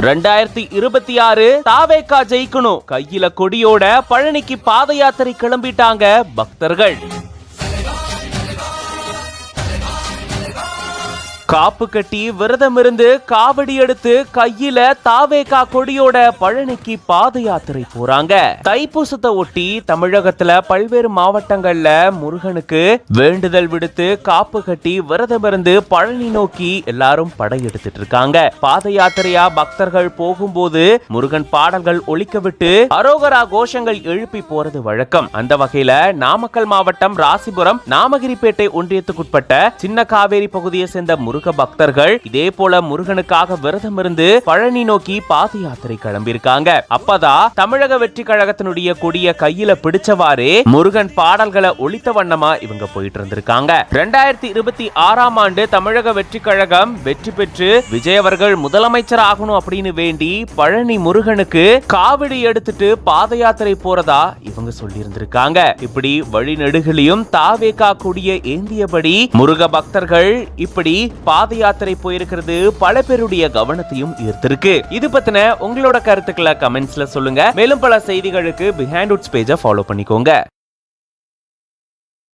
2026 தாவேகா ஜெயிக்கணும், கையில கொடியோட பழனிக்கு பாத யாத்திரை கிளம்பிட்டாங்க பக்தர்கள். காப்பு கட்டி விரதம் இருந்து காவடி எடுத்து கையில தாவேகா கொடியோட பழனிக்கு பாத யாத்திரை போறாங்க. தைப்பூசத்தை ஒட்டி தமிழகத்துல பல்வேறு மாவட்டங்கள்ல முருகனுக்கு வேண்டுதல் விடுத்து காப்பு கட்டி விரதம் இருந்து பழனி நோக்கி எல்லாரும் படையெடுத்துட்டு இருக்காங்க. பாத யாத்திரையா பக்தர்கள் போகும்போது முருகன் பாடல்கள் ஒலிக்க விட்டு அரோகரா கோஷங்கள் எழுப்பி போறது வழக்கம். அந்த வகையில நாமக்கல் மாவட்டம் ராசிபுரம் நாமகிரிப்பேட்டை ஒன்றியத்துக்குட்பட்ட சின்ன காவேரி பகுதியை சேர்ந்த பக்தர்கள் இதே போல முருகனுக்காக விரதம் இருந்து பழனி நோக்கி பாத யாத்திரை கிளம்பியிருக்காங்க. அப்பதான் தமிழக வெற்றி கழகத்தினுடைய கொடிய கையில பிடிச்சவாறே முருகன் பாடல்களை ஒலித்த வண்ணமா இவங்க போயிட்டு இருந்திருக்காங்க. 2026 ஆண்டு தமிழக வெற்றி கழகம் வெற்றி பெற்று விஜய் அவர்கள் முதலமைச்சர் ஆகணும் அப்படின்னு வேண்டி பழனி முருகனுக்கு காவடி எடுத்துட்டு பாத யாத்திரை போறதா இவங்க சொல்லி இருந்திருக்காங்க. இப்படி வழிநெடுகிலையும் தாவேகா கொடிய ஏந்தியபடி முருக பக்தர்கள் இப்படி பாத யாத்திரை போயிருக்கிறது பல பேருடைய கவனத்தையும் ஈர்த்திருக்கு. இது பத்தின உங்களோட கருத்துக்களை கமெண்ட்ஸ்ல சொல்லுங்க. மேலும் பல செய்திகளுக்கு பிஹைண்ட் உட்ஸ் பேஜை ஃபாலோ பண்ணிக்கோங்க.